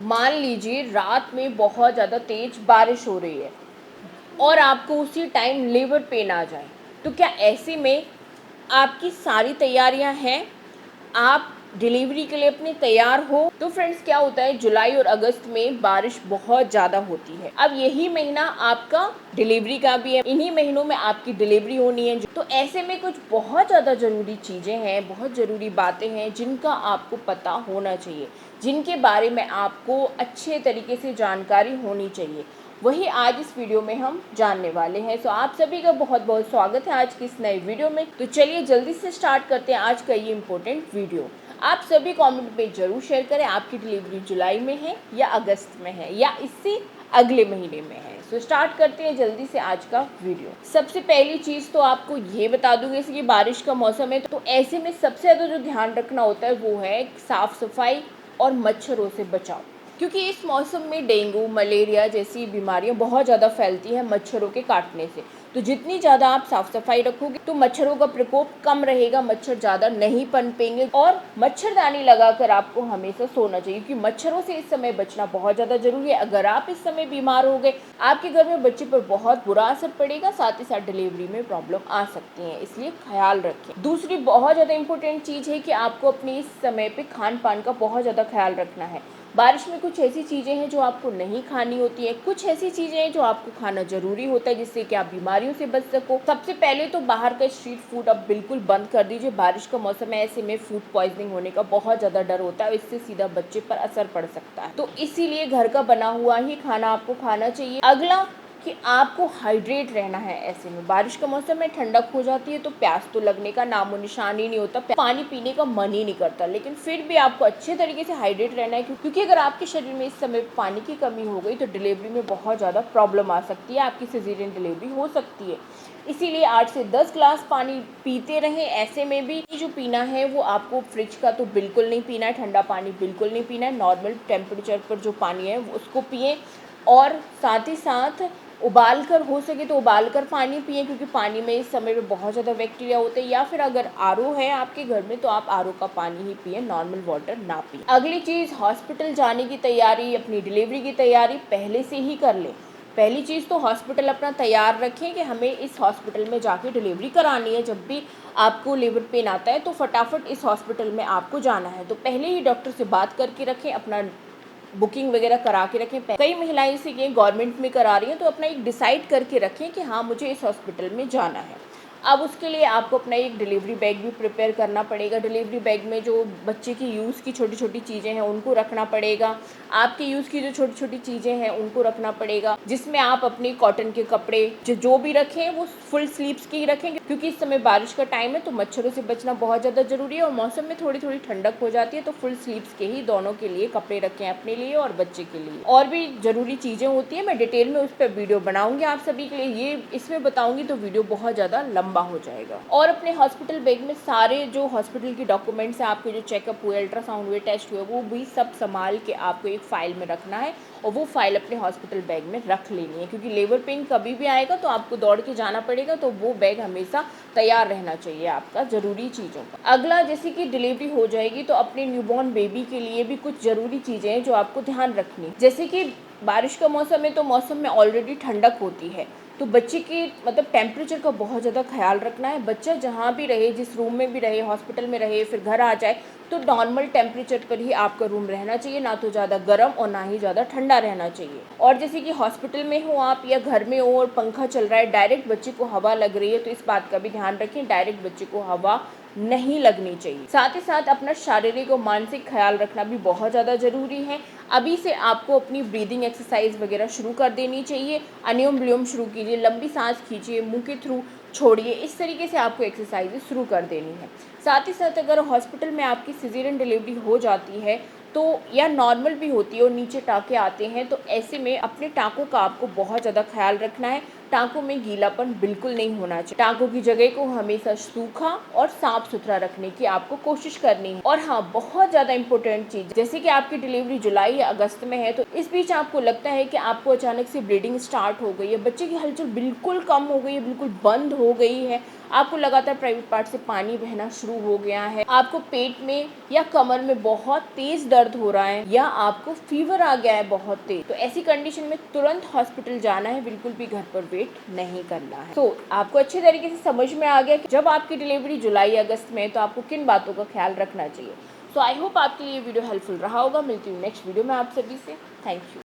मान लीजिए रात में बहुत ज़्यादा तेज बारिश हो रही है और आपको उसी टाइम लेबर पेन आ जाए, तो क्या ऐसे में आपकी सारी तैयारियां हैं, आप डिलीवरी के लिए अपने तैयार हो? तो फ्रेंड्स क्या होता है, जुलाई और अगस्त में बारिश बहुत ज़्यादा होती है। अब यही महीना आपका डिलीवरी का भी है, इन्हीं महीनों में आपकी डिलीवरी होनी है। तो ऐसे में कुछ बहुत ज़्यादा ज़रूरी चीज़ें हैं, बहुत ज़रूरी बातें हैं जिनका आपको पता होना चाहिए, जिनके बारे में आपको अच्छे तरीके से जानकारी होनी चाहिए। वही आज इस वीडियो में हम जानने वाले हैं। तो आप सभी का बहुत बहुत स्वागत है आज की इस नए वीडियो में। तो चलिए जल्दी से स्टार्ट करते हैं आज का ये इम्पोर्टेंट वीडियो। आप सभी कमेंट में ज़रूर शेयर करें आपकी डिलीवरी जुलाई में है या अगस्त में है या इससे अगले महीने में है। तो स्टार्ट करते हैं जल्दी से आज का वीडियो। सबसे पहली चीज़ तो आपको ये बता दूंगी, जैसे कि बारिश का मौसम है तो ऐसे में सबसे ज़्यादा जो ध्यान रखना होता है वो है साफ़ सफाई और मच्छरों से बचाव, क्योंकि इस मौसम में डेंगू मलेरिया जैसी बीमारियां बहुत ज़्यादा फैलती हैं मच्छरों के काटने से। तो जितनी ज़्यादा आप साफ़ सफाई रखोगे तो मच्छरों का प्रकोप कम रहेगा, मच्छर ज़्यादा नहीं पनपेंगे। और मच्छरदानी लगाकर आपको हमेशा सोना चाहिए, क्योंकि मच्छरों से इस समय बचना बहुत ज़्यादा जरूरी है। अगर आप इस समय बीमार हो गए, आपके घर में बच्चे पर बहुत बुरा असर पड़ेगा, साथ ही साथ डिलीवरी में प्रॉब्लम आ सकती है, इसलिए ख्याल रखें। दूसरी बहुत ज़्यादा इंपॉर्टेंट चीज़ है कि आपको अपने इस समय पे खान पान का बहुत ज़्यादा ख्याल रखना है। बारिश में कुछ ऐसी चीज़ें हैं जो आपको नहीं खानी होती है, कुछ ऐसी चीज़ें हैं जो आपको खाना जरूरी होता है जिससे कि आप बीमारियों से बच सको। सबसे पहले तो बाहर का स्ट्रीट फूड अब बिल्कुल बंद कर दीजिए। बारिश का मौसम है, ऐसे में फूड पॉइजनिंग होने का बहुत ज़्यादा डर होता है, इससे सीधा बच्चे पर असर पड़ सकता है। तो इसीलिए घर का बना हुआ ही खाना आपको खाना चाहिए। अगला कि आपको हाइड्रेट रहना है। ऐसे में बारिश का मौसम में ठंडक हो जाती है तो प्यास तो लगने का नामो निशान ही नहीं होता, पानी पीने का मन ही नहीं करता। लेकिन फिर भी आपको अच्छे तरीके से हाइड्रेट रहना है, क्योंकि अगर आपके शरीर में इस समय पानी की कमी हो गई तो डिलीवरी में बहुत ज़्यादा प्रॉब्लम आ सकती है, आपकी सिजेरियन डिलीवरी हो सकती है। इसीलिए 8 से 10 ग्लास पानी पीते रहें। ऐसे में भी जो पीना है वो आपको फ्रिज का तो बिल्कुल नहीं पीना है, ठंडा पानी बिल्कुल नहीं पीना है, नॉर्मल टेम्परेचर पर जो पानी है उसको पिएं। और साथ ही साथ उबाल कर, हो सके तो उबाल कर पानी पिएं, क्योंकि पानी में इस समय में बहुत ज़्यादा बैक्टीरिया होते हैं। या फिर अगर आरओ है आपके घर में तो आप आरओ का पानी ही पिएं, नॉर्मल वाटर ना पिएं। अगली चीज़, हॉस्पिटल जाने की तैयारी, अपनी डिलीवरी की तैयारी पहले से ही कर लें। पहली चीज़ तो हॉस्पिटल अपना तैयार रखें कि हमें इस हॉस्पिटल में जाके डिलीवरी करानी है। जब भी आपको लेबर पेन आता है तो फटाफट इस हॉस्पिटल में आपको जाना है, तो पहले ही डॉक्टर से बात करके रखें, अपना बुकिंग वगैरह करा के रखें। कई महिलाएं इसे ये गवर्नमेंट में करा रही हैं, तो अपना एक डिसाइड करके रखें कि हाँ मुझे इस हॉस्पिटल में जाना है। अब उसके लिए आपको अपना एक डिलीवरी बैग भी प्रिपेयर करना पड़ेगा। डिलीवरी बैग में जो बच्चे की यूज़ की छोटी छोटी चीज़ें हैं उनको रखना पड़ेगा, आपके यूज़ की जो छोटी छोटी चीज़ें हैं उनको रखना पड़ेगा, जिसमें आप अपने कॉटन के कपड़े जो भी रखें वो फुल स्लीव्स के ही रखें, क्योंकि इस समय बारिश का टाइम है तो मच्छरों से बचना बहुत ज़्यादा ज़रूरी है। और मौसम में थोड़ी थोड़ी ठंडक हो जाती है तो फुल स्लीव्स के ही दोनों के लिए कपड़े रखें, अपने लिए और बच्चे के लिए। और भी ज़रूरी चीज़ें होती हैं, मैं डिटेल में उस पर वीडियो बनाऊंगी आप सभी के लिए, ये इसमें बताऊंगी तो वीडियो बहुत ज़्यादा लंबा हो जाएगा। और अपने हॉस्पिटल बैग में सारे जो हॉस्पिटल के डॉक्यूमेंट्स हैं, आपके जो चेकअप हुए, अल्ट्रासाउंड हुए, टेस्ट हुए, वो भी सब संभाल के आपको एक फ़ाइल में रखना है और वो फाइल अपने हॉस्पिटल बैग में रख लेनी है, क्योंकि लेबर पेन कभी भी आएगा तो आपको दौड़ के जाना पड़ेगा, तो वो बैग हमेशा तैयार रहना चाहिए आपका ज़रूरी चीज़ों का। अगला, जैसे कि डिलीवरी हो जाएगी तो अपने न्यूबॉर्न बेबी के लिए भी कुछ ज़रूरी चीज़ें हैं जो आपको ध्यान रखनी, जैसे कि बारिश का मौसम है तो मौसम में ऑलरेडी ठंडक होती है, तो बच्चे के मतलब टेम्परेचर का बहुत ज़्यादा ख्याल रखना है। बच्चा जहाँ भी रहे, जिस रूम में भी रहे, हॉस्पिटल में रहे, फिर घर आ जाए तो नॉर्मल टेम्परेचर पर ही आपका रूम रहना चाहिए, ना तो ज़्यादा गर्म और ना ही ज़्यादा ठंडा रहना चाहिए। और जैसे कि हॉस्पिटल में हो आप या घर में हो और पंखा चल रहा है, डायरेक्ट बच्चे को हवा लग रही है तो इस बात का भी ध्यान रखें, डायरेक्ट बच्चे को हवा नहीं लगनी चाहिए। साथ ही साथ अपना शारीरिक और मानसिक ख्याल रखना भी बहुत ज़्यादा ज़रूरी है। अभी से आपको अपनी ब्रीदिंग एक्सरसाइज वगैरह शुरू कर देनी चाहिए। अनुलोम विलोम शुरू कीजिए, लंबी सांस खींचिए, मुंह के थ्रू छोड़िए, इस तरीके से आपको एक्सरसाइज शुरू कर देनी है। साथ ही साथ अगर हॉस्पिटल में आपकी सिजेरियन डिलीवरी हो जाती है तो, या नॉर्मल भी होती है और नीचे टाँके आते हैं, तो ऐसे में अपने टाँकों का आपको बहुत ज़्यादा ख्याल रखना है। टाँकों में गीलापन बिल्कुल नहीं होना चाहिए। टाँकों की जगह को हमेशा सूखा और साफ सुथरा रखने की आपको कोशिश करनी है। और हाँ, बहुत ज़्यादा इम्पोर्टेंट चीज़, जैसे कि आपकी डिलीवरी जुलाई या अगस्त में है, तो इस बीच आपको लगता है कि आपको अचानक से ब्लीडिंग स्टार्ट हो गई है, बच्चे की हलचल बिल्कुल कम हो गई है, बिल्कुल बंद हो गई है, आपको लगातार प्राइवेट पार्ट से पानी बहना शुरू हो गया है, आपको पेट में या कमर में बहुत तेज दर्द हो रहा है, या आपको फीवर आ गया है बहुत तेज, तो ऐसी कंडीशन में तुरंत हॉस्पिटल जाना है, बिल्कुल भी घर पर वेट नहीं करना है। तो आपको अच्छे तरीके से समझ में आ गया कि जब आपकी डिलीवरी जुलाई अगस्त में है तो आपको किन बातों का ख्याल रखना चाहिए। सो आई होप आपके लिए वीडियो हेल्पफुल रहा होगा। मिलती हूँ नेक्स्ट वीडियो में आप सभी से। Thank you.